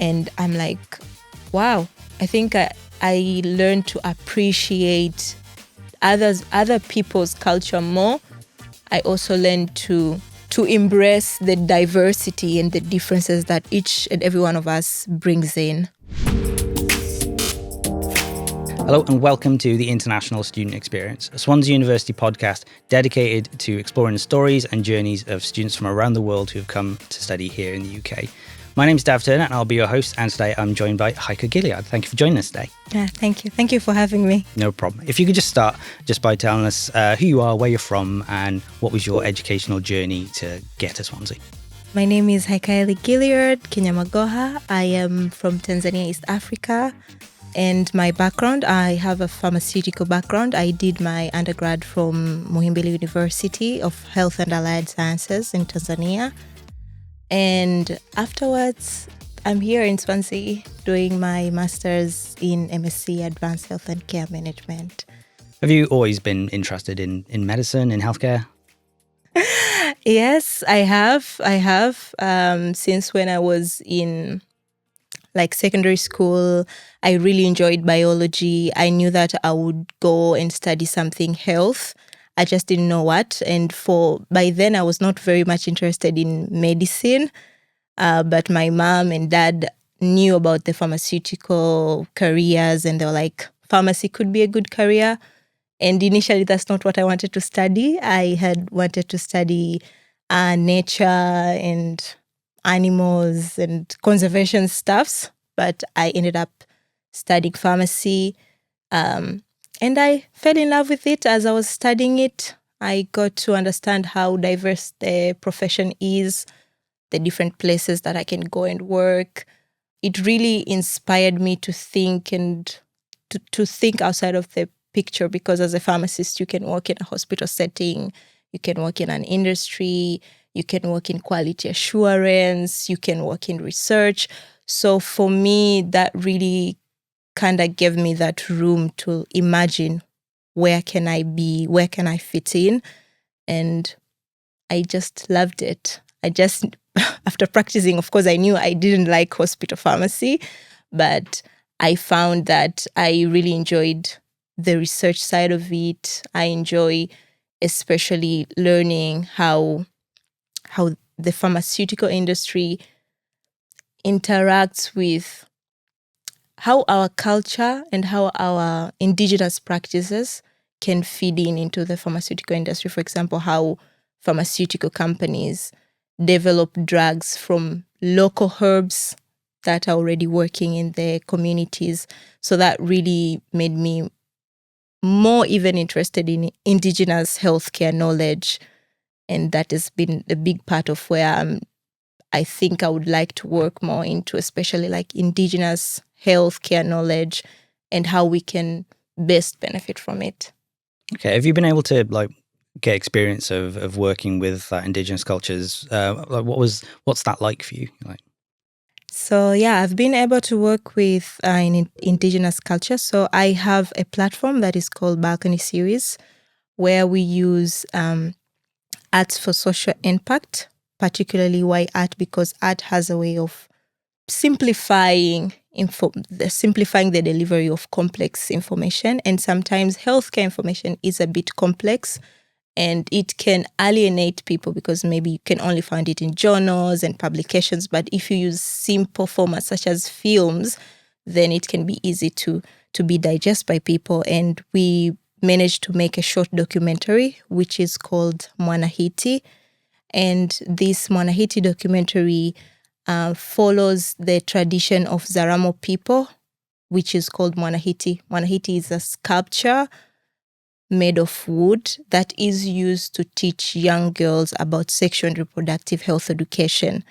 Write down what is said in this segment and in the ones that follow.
And I'm like, wow, I think I learned to appreciate other people's culture more. I also learned to embrace the diversity and the differences that each and every one of us brings in. Hello and welcome to the International Student Experience, a Swansea University podcast dedicated to exploring the stories and journeys of students from around the world who have come to study here in the UK. My name's Dav Turner and I'll be your host, and today I'm joined by Haikaeli Gillard. Thank you for joining us today. Yeah, thank you. Thank you for having me. No problem. If you could just start just by telling us who you are, where you're from, and what was your educational journey to get to Swansea. My name is Haikaeli Gillard Kinyamagoha. I am from Tanzania, East Africa. And my background, I have a pharmaceutical background. I did my undergrad from Muhimbili University of Health and Allied Sciences in Tanzania. And afterwards, I'm here in Swansea doing my master's in MSc Advanced Health and Care Management. Have you always been interested in medicine, in healthcare? Yes, I have. Since when I was in secondary school, I really enjoyed biology. I knew that I would go and study something health. I just didn't know what. And by then, I was not very much interested in medicine. But my mom and dad knew about the pharmaceutical careers, and they were like, pharmacy could be a good career. And initially, that's not what I wanted to study. I had wanted to study nature and animals and conservation stuffs, but I ended up studying pharmacy. And I fell in love with it as I was studying it. I got to understand how diverse the profession is, the different places that I can go and work. It really inspired me to think and to think outside of the picture, because as a pharmacist, you can work in a hospital setting, you can work in an industry, you can work in quality assurance, you can work in research. So for me, that really kind of gave me that room to imagine where can I be, where can I fit in? And I just loved it. After practicing, of course, I knew I didn't like hospital pharmacy, but I found that I really enjoyed the research side of it. I enjoy especially learning how the pharmaceutical industry interacts with how our culture and how our indigenous practices can feed into the pharmaceutical industry. For example, how pharmaceutical companies develop drugs from local herbs that are already working in their communities. So that really made me more even interested in indigenous healthcare knowledge. And that has been a big part of where I think I would like to work more into, especially indigenous healthcare knowledge and how we can best benefit from it. Okay, have you been able to get experience of working with indigenous cultures? What's that like for you? So yeah, I've been able to work with indigenous culture. So I have a platform that is called Balcony Series, where we use arts for social impact, particularly why art, because art has a way of simplifying the delivery of complex information. And sometimes healthcare information is a bit complex and it can alienate people because maybe you can only find it in journals and publications. But if you use simple formats such as films, then it can be easy to be digested by people. And we managed to make a short documentary, which is called Mwanahiti. And this Mwanahiti documentary follows the tradition of Zaramo people, which is called Mwanahiti. Mwanahiti is a sculpture made of wood that is used to teach young girls about sexual and reproductive health education.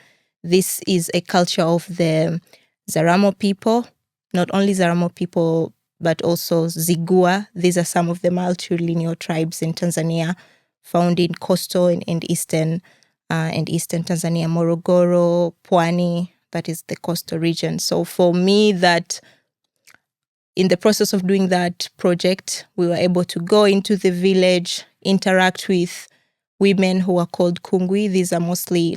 This is a culture of the Zaramo people, not only Zaramo people, but also Zigua. These are some of the matrilineal tribes in Tanzania, found in coastal and eastern Tanzania, Morogoro, Pwani, that is the coastal region. So for me, that in the process of doing that project, we were able to go into the village, interact with women who are called Kungwi. These are mostly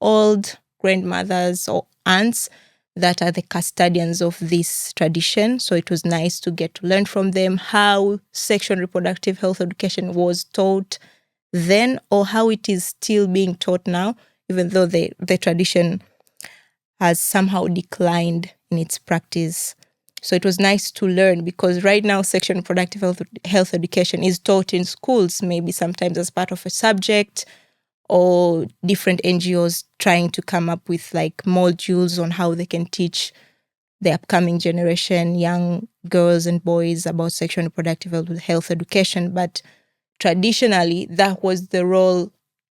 old grandmothers or aunts that are the custodians of this tradition. So it was nice to get to learn from them how sexual and reproductive health education was taught then, or how it is still being taught now, even though the tradition has somehow declined in its practice. So it was nice to learn, because right now sexual and reproductive health education is taught in schools, maybe sometimes as part of a subject, or different NGOs trying to come up with like modules on how they can teach the upcoming generation, young girls and boys, about sexual and reproductive health education. But traditionally, that was the role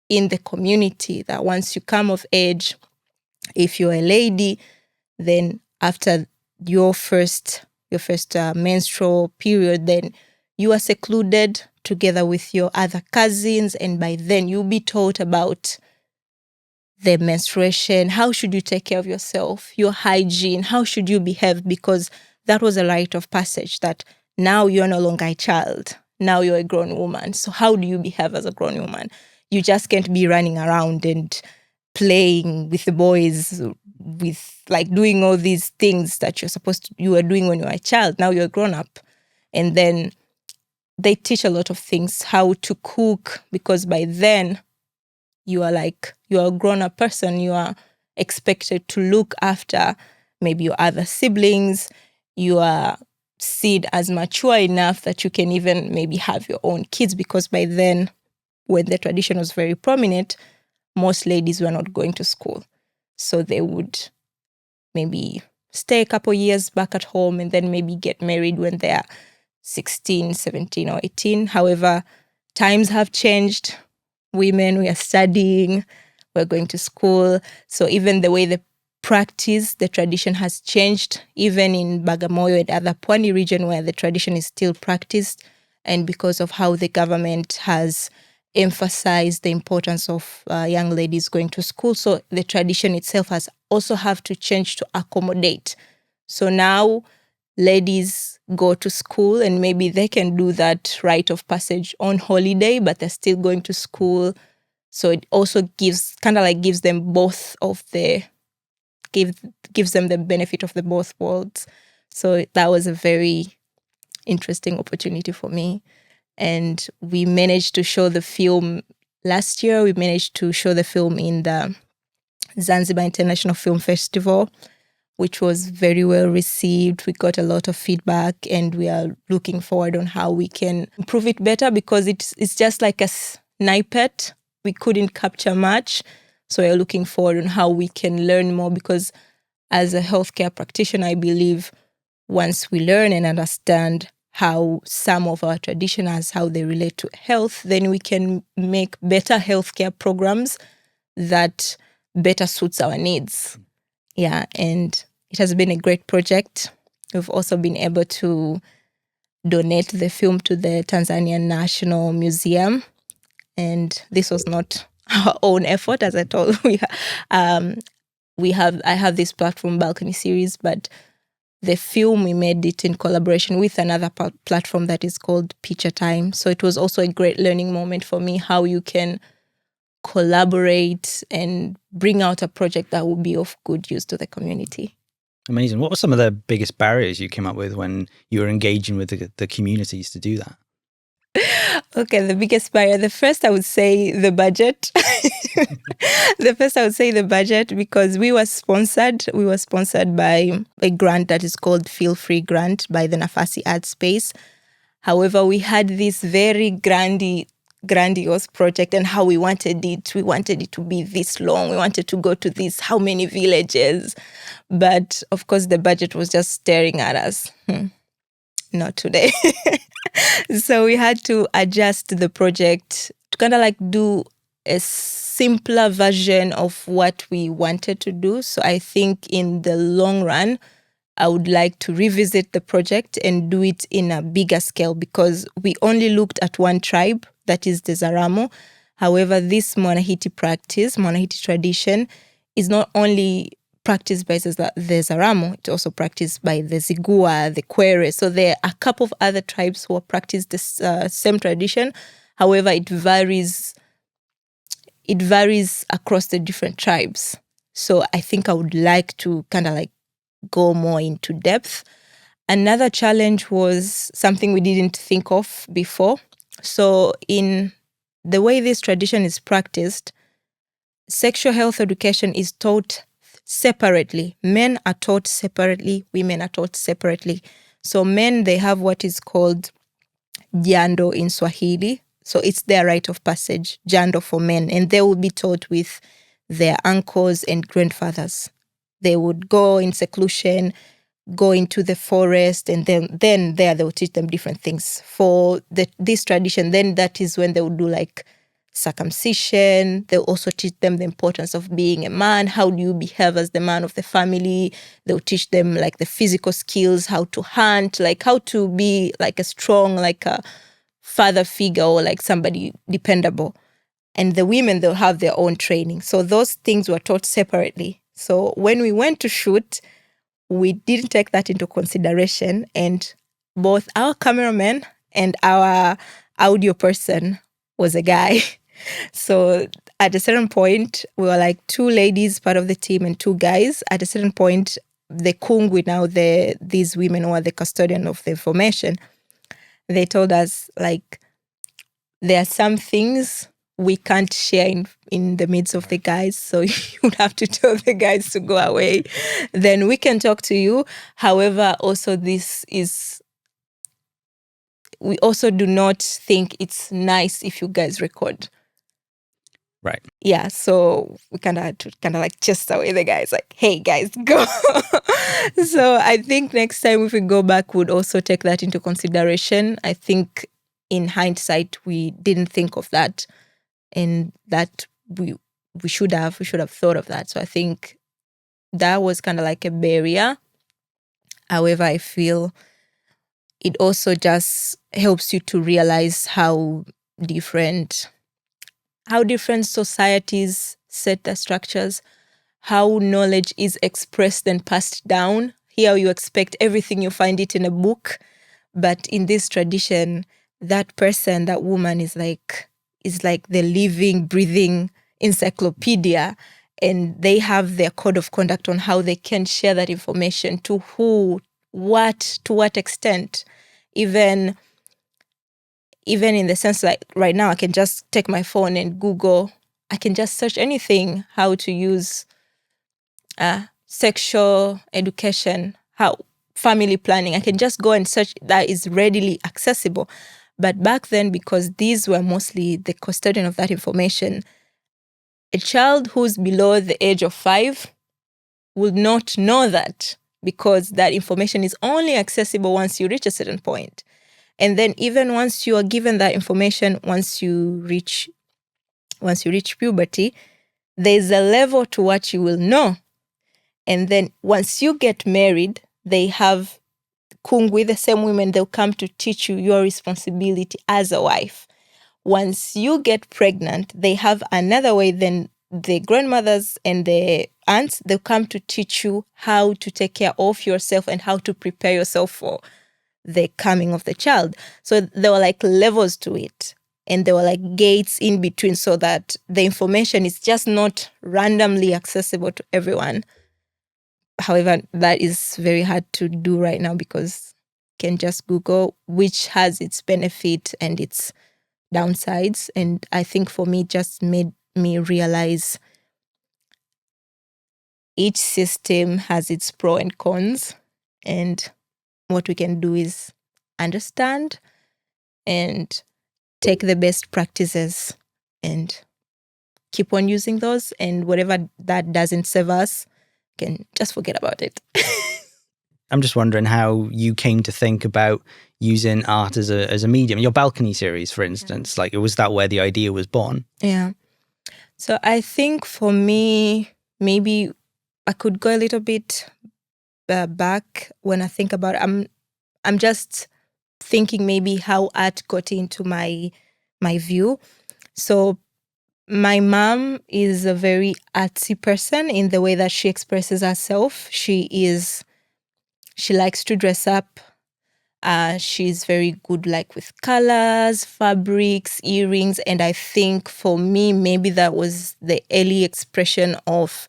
in the community, that once you come of age, if you're a lady, then after your first menstrual period, then you are secluded together with your other cousins, and by then you'll be taught about the menstruation, how should you take care of yourself, your hygiene, how should you behave, because that was a rite of passage, that now you're no longer a child, now you're a grown woman. So how do you behave as a grown woman? You just can't be running around and playing with the boys, with like doing all these things that you were doing when you were a child. Now you're grown up. And then they teach a lot of things, how to cook, because by then you are a grown-up person. You are expected to look after maybe your other siblings. You are seen as mature enough that you can even maybe have your own kids, because by then, when the tradition was very prominent, most ladies were not going to school. So they would maybe stay a couple years back at home and then maybe get married when they are 16, 17 or 18. However, times have changed. Women, we are studying, we're going to school. So even the way they practice, the tradition has changed, even in Bagamoyo and other Pwani region where the tradition is still practiced. And because of how the government has emphasized the importance of young ladies going to school, so the tradition itself has also have to change to accommodate. So now ladies go to school and maybe they can do that rite of passage on holiday, but they're still going to school. So it also gives them both of the gives them the benefit of the both worlds. So that was a very interesting opportunity for me. And we managed to show the film last year. We managed to show the film in the Zanzibar International Film Festival, which was very well received. We got a lot of feedback, and we are looking forward on how we can improve it better, because it's just like a snippet. We couldn't capture much. So we're looking forward on how we can learn more, because as a healthcare practitioner, I believe once we learn and understand how some of our traditions, how they relate to health, then we can make better healthcare programs that better suits our needs. Yeah, and it has been a great project. We've also been able to donate the film to the Tanzanian National Museum. And this was not our own effort, as I told you. I have this platform balcony series, but the film, we made it in collaboration with another platform that is called Picture Time. So it was also a great learning moment for me, how you can collaborate and bring out a project that will be of good use to the community. Amazing. What were some of the biggest barriers you came up with when you were engaging with the communities to do that? Okay, the biggest barrier. The first, I would say the budget. Because we were sponsored. We were sponsored by a grant that is called Feel Free Grant by the Nafasi Art Space. However, we had this very grandiose project, and how we wanted it. We wanted it to be this long. We wanted to go to this, how many villages. But of course, the budget was just staring at us. Not today. So we had to adjust the project to kind of like do a simpler version of what we wanted to do. So I think in the long run, I would like to revisit the project and do it in a bigger scale, because we only looked at one tribe, that is the Zaramo. However, this Mwanahiti tradition, is not only practiced by the Zaramo, it's also practiced by the Zigua, the Kwere. So there are a couple of other tribes who practice this same tradition. However, it varies across the different tribes. So I think I would like to kind of like go more into depth. Another challenge was something we didn't think of before. So in the way this tradition is practiced, sexual health education is taught separately. Men are taught separately, women are taught separately. So men, they have what is called jando in Swahili. So it's their rite of passage, jando for men. And they will be taught with their uncles and grandfathers. They would go in seclusion, go into the forest, and then there they will teach them different things. For this tradition, then that is when they would do like circumcision. They'll also teach them the importance of being a man. How do you behave as the man of the family? They'll teach them like the physical skills, how to hunt, like how to be like a strong, like a father figure or like somebody dependable. And the women, they'll have their own training. So those things were taught separately. So when we went to shoot, we didn't take that into consideration. And both our cameraman and our audio person was a guy. So at a certain point, we were like two ladies, part of the team, and two guys. At a certain point, the kungwi, now these women who are the custodian of the information, they told us like, there are some things we can't share in the midst of the guys. So you would have to tell the guys to go away. Then we can talk to you. However, also we also do not think it's nice if you guys record. Right. Yeah, so we kind of had to like chase away the guys, like, hey guys, go. So I think next time if we go back, we'd also take that into consideration. I think in hindsight, we didn't think of that, and that we should have thought of that. So I think that was kind of like a barrier. However, I feel it also just helps you to realize how different societies set their structures, how knowledge is expressed and passed down. Here you expect everything, you find it in a book. But in this tradition, that person, that woman is like the living, breathing encyclopedia. And they have their code of conduct on how they can share that information, to who, what, to what extent. Even in the sense like right now, I can just take my phone and Google. I can just search anything, how to use sexual education, how family planning. I can just go and search. That is readily accessible. But back then, because these were mostly the custodian of that information, a child who's below the age of 5 will not know that, because that information is only accessible once you reach a certain point. And then even once you are given that information, once you reach puberty, there's a level to what you will know. And then once you get married, they have kungwi, the same women, they'll come to teach you your responsibility as a wife. Once you get pregnant, they have another way. Then the grandmothers and the aunts, they'll come to teach you how to take care of yourself and how to prepare yourself for the coming of the child. So there were like levels to it, and there were like gates in between, so that the information is just not randomly accessible to everyone. However, that is very hard to do right now, because you can just Google, which has its benefit and its downsides. And I think for me, it just made me realize each system has its pros and cons, and what we can do is understand and take the best practices and keep on using those. And whatever that doesn't serve us, can just forget about it. I'm just wondering how you came to think about using art as a medium. Your balcony series, for instance, like, was that where the idea was born? Yeah. So I think for me, maybe I could go a little bit back when I think about it. I'm just thinking maybe how art got into my view. So my mom is a very artsy person in the way that she expresses herself. She likes to dress up. She's very good like with colors, fabrics, earrings. And I think for me, maybe that was the early expression of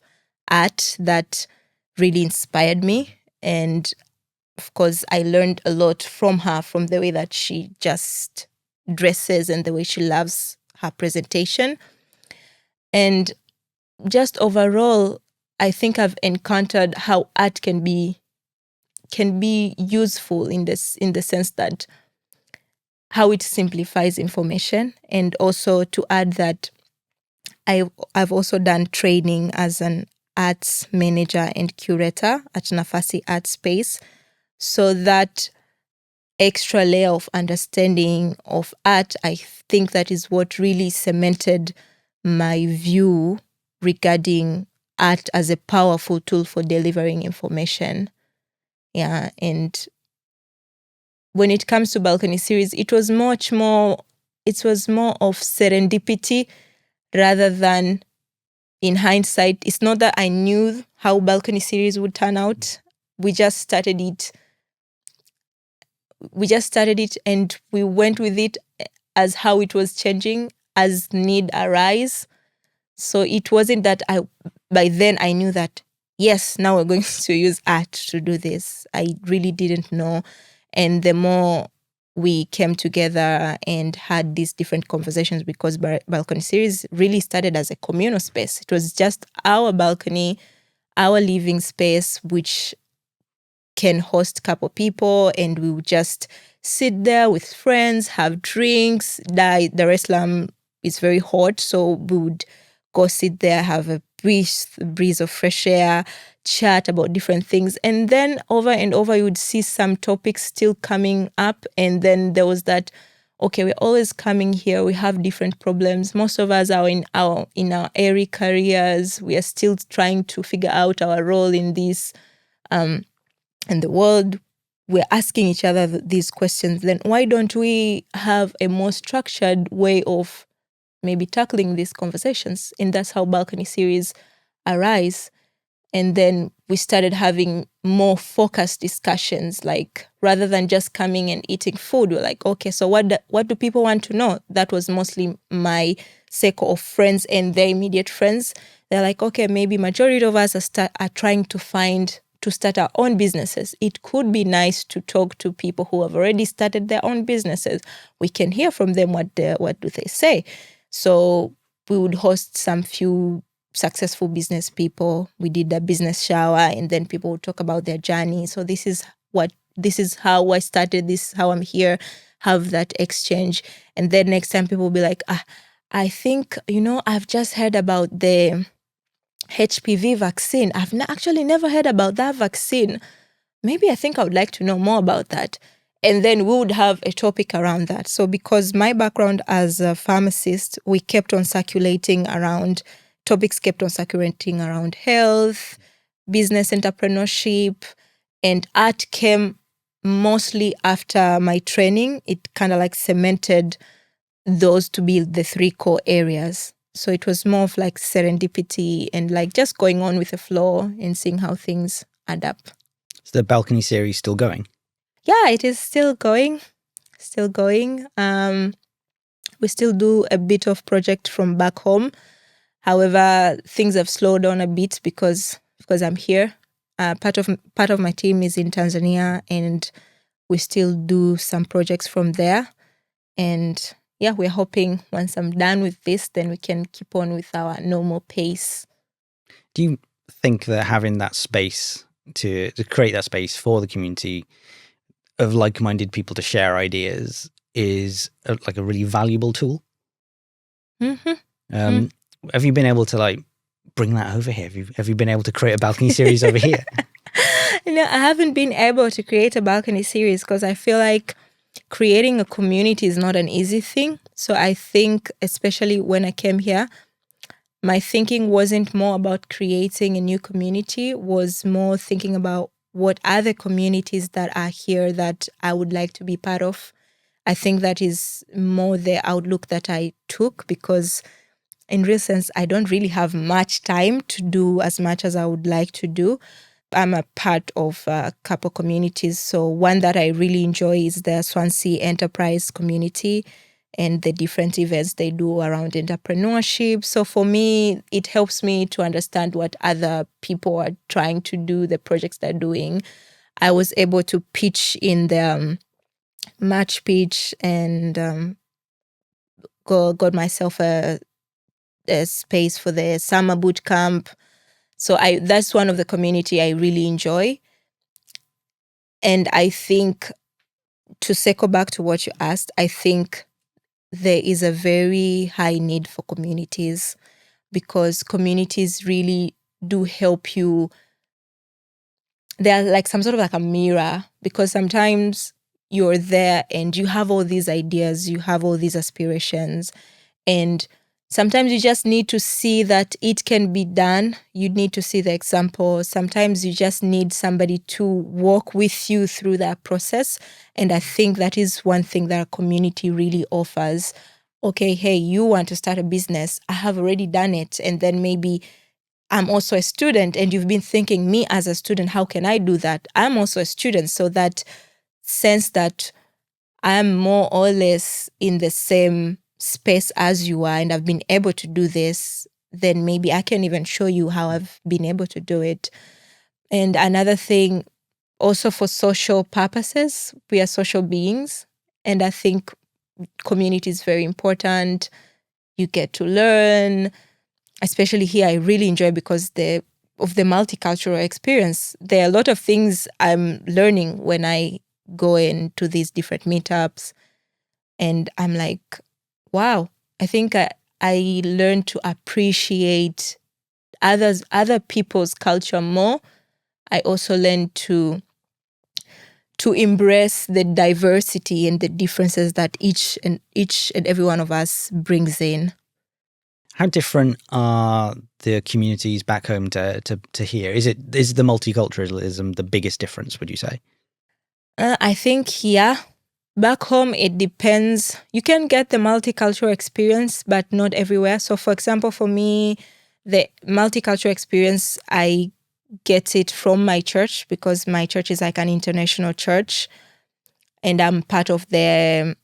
art that really inspired me. And of course, I learned a lot from her, from the way that she just dresses and the way she loves her presentation. And just overall, I think I've encountered how art can be useful in the sense that how it simplifies information. And also to add that I've also done training as an arts manager and curator at Nafasi Art Space. So that extra layer of understanding of art, I think that is what really cemented my view regarding art as a powerful tool for delivering information. Yeah, and when it comes to balcony series, it was more of serendipity rather than in hindsight. It's not that I knew how balcony series would turn out. We just started it and we went with it as how it was changing as need arise. So it wasn't that by then I knew that, yes, now we're going to use art to do this. I really didn't know. And the more we came together and had these different conversations, because balcony series really started as a communal space. It was just our balcony, our living space, which can host a couple people, and we would just sit there with friends, have drinks. Dar es Salaam is very hot, so we would go sit there, have a breeze of fresh air, chat about different things. And then over and over, you would see some topics still coming up. And then there was that, okay, we're always coming here. We have different problems. Most of us are in our early careers. We are still trying to figure out our role in this, in the world. We're asking each other these questions. Then why don't we have a more structured way of maybe tackling these conversations? And that's how balcony series arise. And then we started having more focused discussions, like rather than just coming and eating food, we're like, okay, so what do people want to know? That was mostly my circle of friends and their immediate friends. They're like, okay, maybe majority of us are trying to start our own businesses. It could be nice to talk to people who have already started their own businesses. We can hear from them what do they say. So we would host some few successful business people. We did a business shower, and then people would talk about their journey. So this is how I started, this is how I'm here, have that exchange. And then next time people will be like, I think, I've just heard about the HPV vaccine. I've actually never heard about that vaccine. Maybe I think I would like to know more about that. And then we would have a topic around that. So because my background as a pharmacist, topics kept on circulating around health, business entrepreneurship, and art came mostly after my training. It kind of like cemented those to be the three core areas. So it was more of like serendipity and like just going on with the flow and seeing how things add up. Is the balcony series still going? Yeah, it is still going. We still do a bit of project from back home. However, things have slowed down a bit because I'm here. Part of my team is in Tanzania, and we still do some projects from there. And yeah, we're hoping once I'm done with this, then we can keep on with our normal pace. Do you think that having that space to create that space for the community of like-minded people to share ideas is a really valuable tool? Mm-hmm. Have you been able to bring that over here? Have you been able to create a balcony series over here? I haven't been able to create a balcony series because I feel like creating a community is not an easy thing. So I think, especially when I came here, my thinking wasn't more about creating a new community, was more thinking about what other communities that are here that I would like to be part of. I think that is more the outlook that I took, because in real sense, I don't really have much time to do as much as I would like to do. I'm a part of a couple communities. So one that I really enjoy is the Swansea enterprise community and the different events they do around entrepreneurship. So for me, it helps me to understand what other people are trying to do, the projects they're doing. I was able to pitch in the match pitch and got myself a space for the summer boot camp. So that's one of the community I really enjoy. And I think, to circle back to what you asked, I think there is a very high need for communities, because communities really do help you. They're like some sort of like a mirror, because sometimes you're there and you have all these ideas, you have all these aspirations, and sometimes you just need to see that it can be done. You need to see the example. Sometimes you just need somebody to walk with you through that process. And I think that is one thing that a community really offers. Okay, hey, you want to start a business. I have already done it. And then maybe I'm also a student and you've been thinking, me as a student, how can I do that? I'm also a student. So that sense that I'm more or less in the same space as you are and I've been able to do this, then maybe I can even show you how I've been able to do it. And another thing, also for social purposes, we are social beings. And I think community is very important. You get to learn, especially here, I really enjoy because of the multicultural experience. There are a lot of things I'm learning when I go into these different meetups. And I'm like, wow, I think I learned to appreciate other people's culture more. I also learned to embrace the diversity and the differences that each and every one of us brings in. How different are the communities back home to here? Is the multiculturalism the biggest difference, would you say? I think here, back home, it depends. You can get the multicultural experience, but not everywhere. So, for example, for me, the multicultural experience, I get it from my church, because my church is like an international church and I'm part of the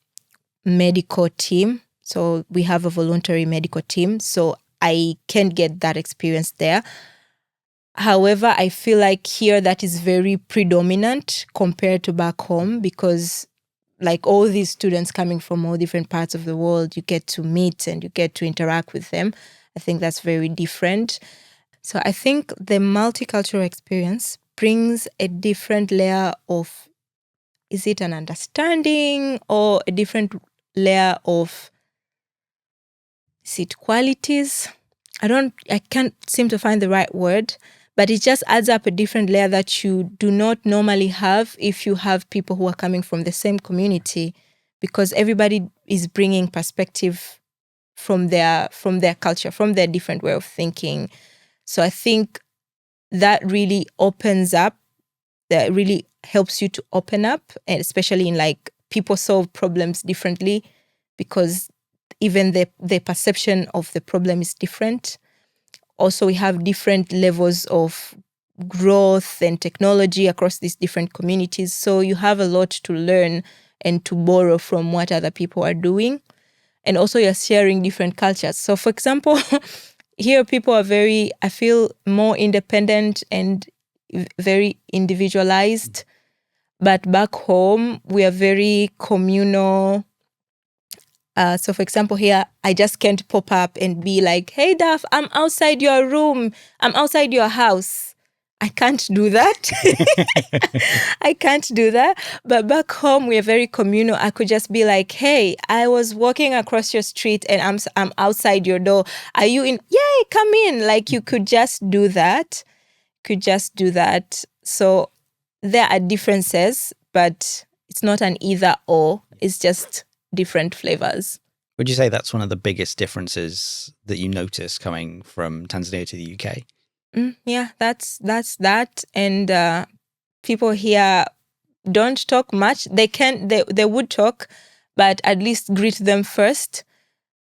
medical team. So we have a voluntary medical team. So I can get that experience there. However, I feel like here that is very predominant compared to back home, because like all these students coming from all different parts of the world, you get to meet and you get to interact with them. I think that's very different. So I think the multicultural experience brings a different layer of, is it an understanding or a different layer of, is it qualities? I can't seem to find the right word, but it just adds up a different layer that you do not normally have if you have people who are coming from the same community, because everybody is bringing perspective from their culture, from their different way of thinking. So I think that really opens up, that really helps you to open up, and especially in like people solve problems differently, because even the perception of the problem is different. Also, we have different levels of growth and technology across these different communities. So you have a lot to learn and to borrow from what other people are doing. And also you're sharing different cultures. So for example, here people are I feel more independent and very individualized. But back home, we are very communal. So for example, here, I just can't pop up and be like, hey, Daph, I'm outside your room. I'm outside your house. I can't do that. I can't do that. But back home, we're very communal. I could just be like, hey, I was walking across your street and I'm outside your door. Are you in? Yay, come in. Like you could just do that. So there are differences, but it's not an either or. It's just different flavors. Would you say that's one of the biggest differences that you notice coming from Tanzania to the UK? Yeah, that's that. And people here don't talk much. They would talk, but at least greet them first.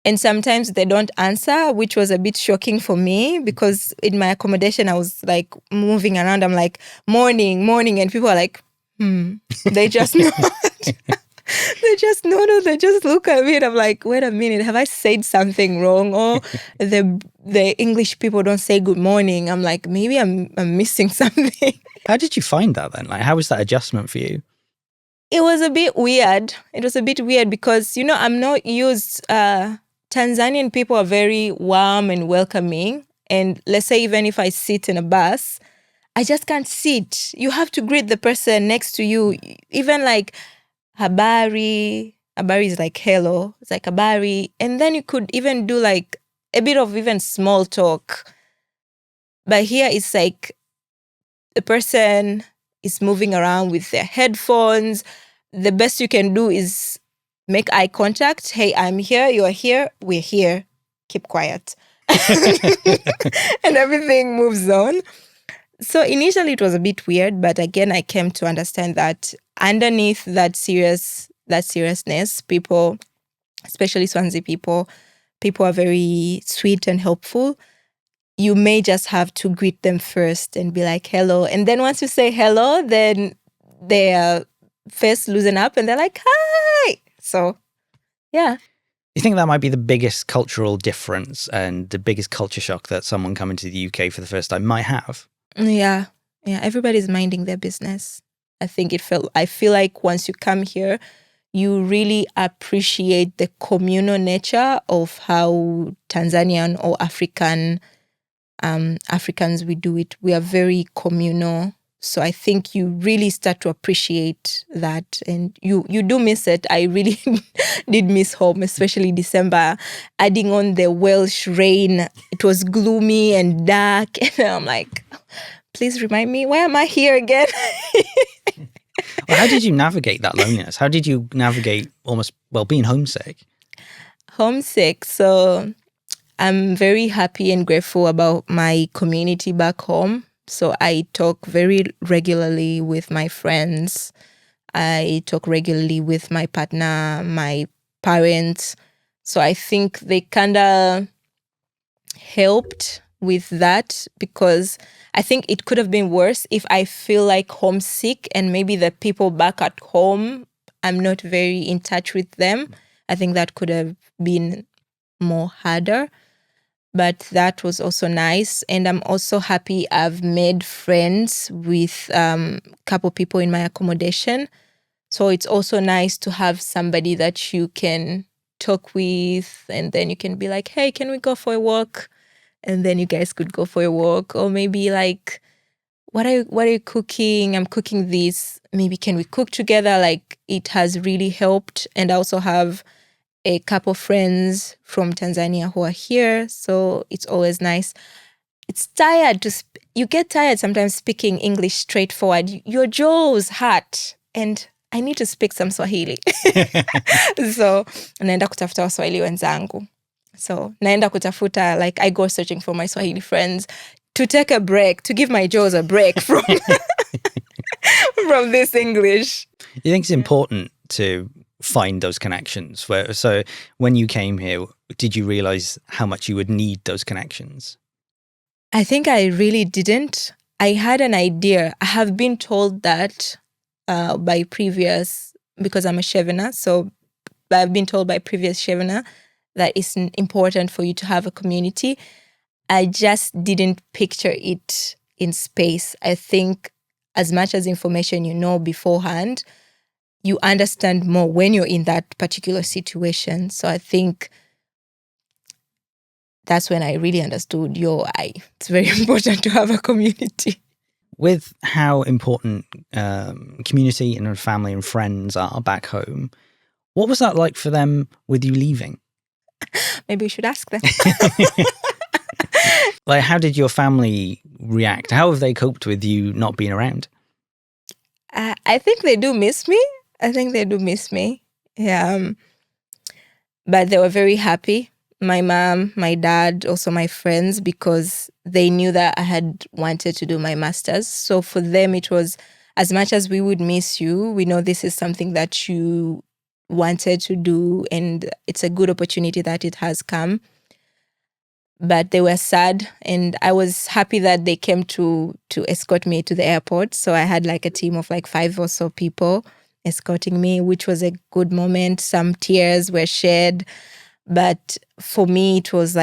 And sometimes they don't answer, which was a bit shocking for me, because in my accommodation, I was like moving around. I'm like, morning. And people are like, They just nod. they just look at me and I'm like, wait a minute, have I said something wrong? Or the English people don't say good morning. I'm like, maybe I'm missing something. How did you find that then? Like, how was that adjustment for you? It was a bit weird. It was a bit weird because, I'm not used, Tanzanian people are very warm and welcoming. And let's say even if I sit in a bus, I just can't sit. You have to greet the person next to you. Even like habari. Habari is like hello. It's like habari. And then you could even do like a bit of even small talk. But here it's like the person is moving around with their headphones. The best you can do is make eye contact. Hey, I'm here. You're here. We're here. Keep quiet. And everything moves on. So initially it was a bit weird, but again, I came to understand that underneath that seriousness, people, especially Swansea people are very sweet and helpful. You may just have to greet them first and be like, hello. And then once you say hello, then their face loosen up and they're like, hi. So, yeah. You think that might be the biggest cultural difference and the biggest culture shock that someone coming to the UK for the first time might have? Yeah. Everybody's minding their business. I feel like once you come here, you really appreciate the communal nature of how Tanzanian or Africans we do it. We are very communal. So I think you really start to appreciate that, and you do miss it. I really did miss home, especially December. Adding on the Welsh rain, it was gloomy and dark, and I'm like, please remind me, why am I here again? Well, how did you navigate that loneliness? How did you navigate being homesick? Homesick. So I'm very happy and grateful about my community back home. So I talk very regularly with my friends. I talk regularly with my partner, my parents. So I think they kind of helped with that, because I think it could have been worse if I feel like homesick and maybe the people back at home, I'm not very in touch with them. I think that could have been more harder. But that was also nice. And I'm also happy I've made friends with a couple people in my accommodation. So it's also nice to have somebody that you can talk with, and then you can be like, hey, can we go for a walk? And then you guys could go for a walk. Or maybe like, what are you cooking? I'm cooking this. Maybe can we cook together? Like, it has really helped. And I also have a couple friends from Tanzania who are here, so it's always nice. It's tired you get tired sometimes speaking English straightforward. Your jaws hurt, and I need to speak some Swahili. So naenda kutafuta Waswahili wenzangu. So naenda kutafuta, like, I go searching for my Swahili friends to take a break, to give my jaws a break from from this English. You think it's important to find those connections? So when you came here, did you realize how much you would need those connections? I think I really didn't. I had an idea. I have been told that because I'm a Chevener, so I've been told by previous Chevener that it's important for you to have a community. I just didn't picture it in space. I think as much as information you know beforehand, you understand more when you're in that particular situation. So I think that's when I really understood, it's very important to have a community. With how important community and family and friends are back home, what was that like for them with you leaving? Maybe we should ask them. Like, how did your family react? How have they coped with you not being around? I think they do miss me. Yeah. But they were very happy. My mom, my dad, also my friends, because they knew that I had wanted to do my master's. So for them, it was, as much as we would miss you, we know this is something that you wanted to do, and it's a good opportunity that it has come. But they were sad, and I was happy that they came to escort me to the airport. So I had like a team of like 5 or so people escorting me, which was a good moment. Some tears were shed. But for me, it was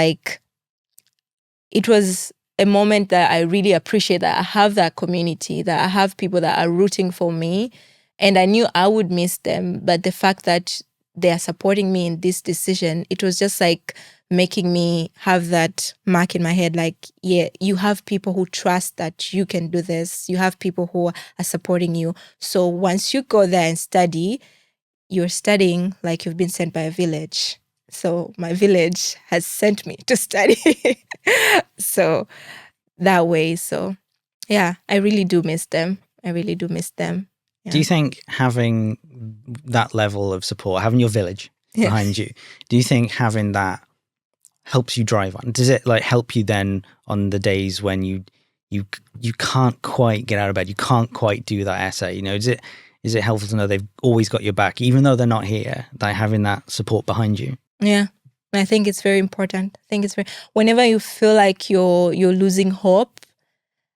a moment that I really appreciate, that I have that community, that I have people that are rooting for me. And I knew I would miss them. But the fact that they are supporting me in this decision, it was just making me have that mark in my head, yeah, you have people who trust that you can do this. You have people who are supporting you. So once you go there and study, you're studying like you've been sent by a village. So my village has sent me to study. So that way. So yeah, I really do miss them. I really do miss them. Yeah. Do you think having that level of support, having your village behind you, do you think having that helps you drive on? Does it help you then on the days when you can't quite get out of bed, you can't quite do that essay? Is it helpful to know they've always got your back, even though they're not here, having that support behind you? Yeah, I think it's very important. Whenever you feel like you're losing hope,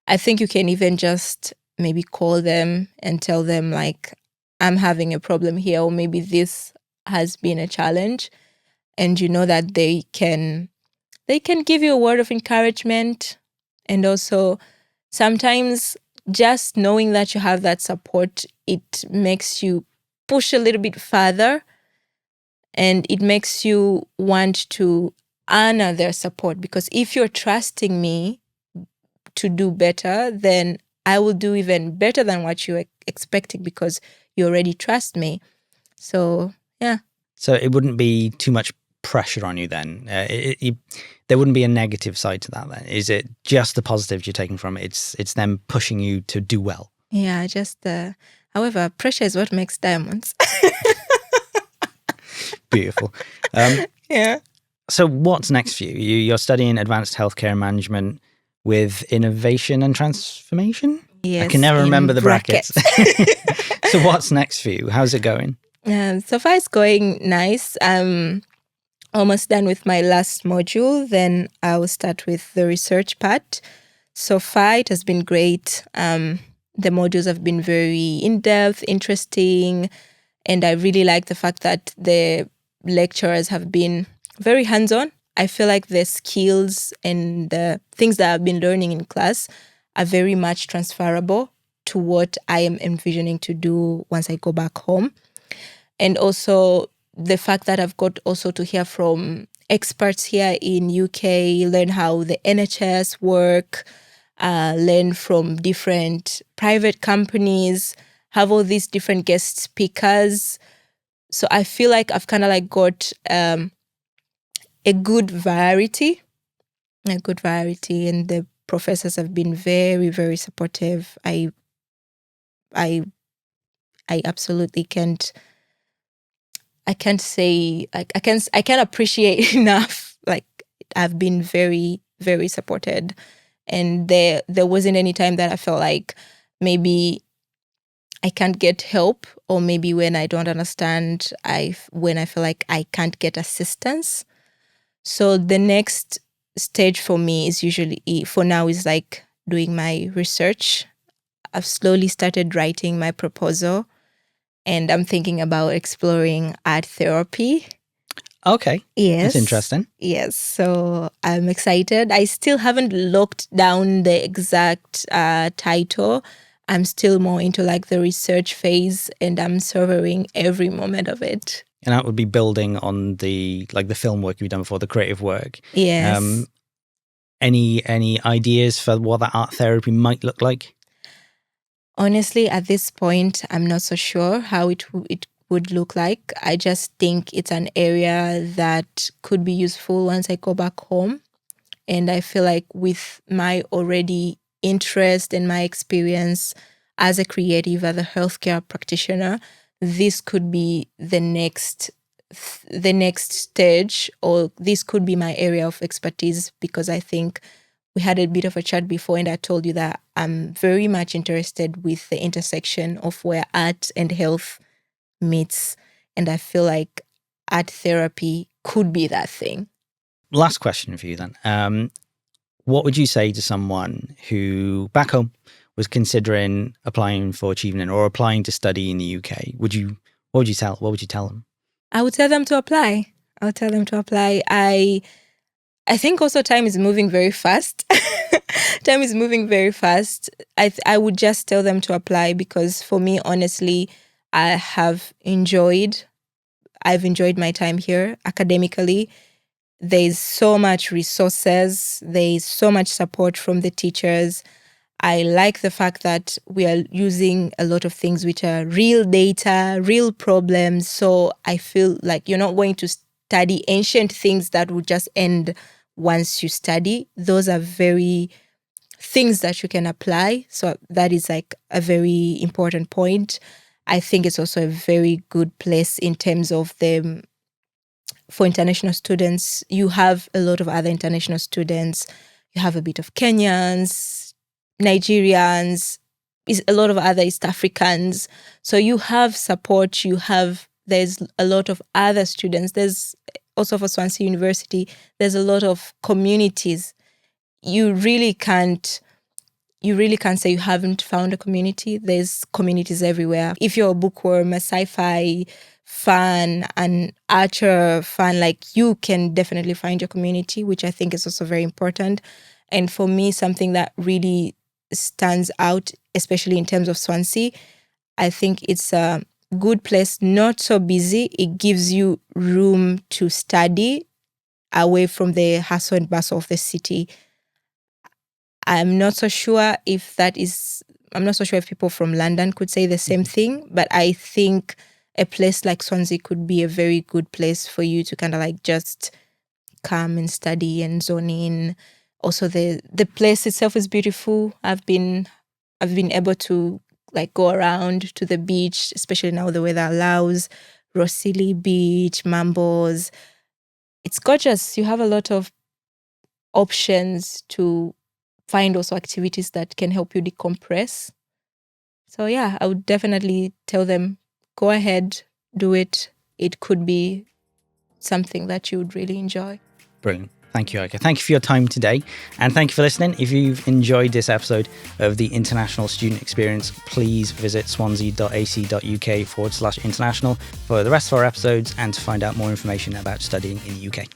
I think you can even just maybe call them and tell them I'm having a problem here, or maybe this has been a challenge, and you know that they can give you a word of encouragement. And also sometimes just knowing that you have that support, it makes you push a little bit further, and it makes you want to honor their support, because if you're trusting me to do better, then I will do even better than what you're expecting, because you already trust me. So, yeah. So it wouldn't be too much pressure on you then? There wouldn't be a negative side to that then? Is it just the positives you're taking from it? It's them pushing you to do well? Yeah, however, pressure is what makes diamonds. Beautiful. Yeah. So what's next for you? You're studying advanced healthcare management with innovation and transformation? Yes. I can never remember the brackets. So what's next for you? How's it going? So far it's going nice. I'm almost done with my last module. Then I will start with the research part. So far it has been great. The modules have been very in-depth, interesting. And I really like the fact that the lecturers have been very hands-on. I feel like the skills and the things that I've been learning in class are very much transferable to what I am envisioning to do once I go back home. And also the fact that I've got also to hear from experts here in UK, learn how the NHS work, learn from different private companies, have all these different guest speakers. So I feel like I've kind of got a good variety, and the professors have been very, very supportive. I absolutely can't say, I can't appreciate enough. I've been very, very supported, and there wasn't any time that I felt like maybe I can't get help, or maybe when I don't understand, when I feel like I can't get assistance. So the next stage for me is usually, for now, is doing my research. I've slowly started writing my proposal, and I'm thinking about exploring art therapy. Okay. Yes. That's interesting. Yes. So I'm excited. I still haven't locked down the exact title. I'm still more into the research phase, and I'm savoring every moment of it. And that would be building on the film work you've done before, the creative work. Yes. Any ideas for what that art therapy might look like? Honestly, at this point, I'm not so sure how it would look like. I just think it's an area that could be useful once I go back home. And I feel like with my already interest and my experience as a creative, as a healthcare practitioner, this could be the next stage, or this could be my area of expertise, because I think we had a bit of a chat before, and I told you that I'm very much interested with the intersection of where art and health meets. And I feel like art therapy could be that thing. Last question for you then. What would you say to someone who back home was considering applying for achievement or applying to study in the UK, what would you tell them? I would tell them to apply. I think also time is moving very fast. Time is moving very fast. I would just tell them to apply, because for me, honestly, I've enjoyed my time here academically. There's so much resources. There's so much support from the teachers. I like the fact that we are using a lot of things which are real data, real problems. So I feel like you're not going to study ancient things that would just end once you study. Those are very things that you can apply. So that is like a very important point. I think it's also a very good place in terms of for international students. You have a lot of other international students. You have a bit of Kenyans, Nigerians, a lot of other East Africans. So you have support. There's a lot of other students. There's also for Swansea University, there's a lot of communities. You really can't say you haven't found a community. There's communities everywhere. If you're a bookworm, a sci-fi fan, an Archer fan, like, you can definitely find your community, which I think is also very important. And for me, something that really stands out, especially in terms of Swansea, I think it's a good place, not so busy. It gives you room to study away from the hustle and bustle of the city. I'm not so sure if people from London could say the same thing, but I think a place like Swansea could be a very good place for you to kind of like just come and study and zone in. Also, the place itself is beautiful. I've been able to like go around to the beach, especially now the weather allows. Rossili Beach, Mambos. It's gorgeous. You have a lot of options to find also activities that can help you decompress. So yeah, I would definitely tell them, go ahead, do it. It could be something that you would really enjoy. Brilliant. Thank you, Haika. Thank you for your time today. And thank you for listening. If you've enjoyed this episode of the International Student Experience, please visit swansea.ac.uk/international for the rest of our episodes and to find out more information about studying in the UK.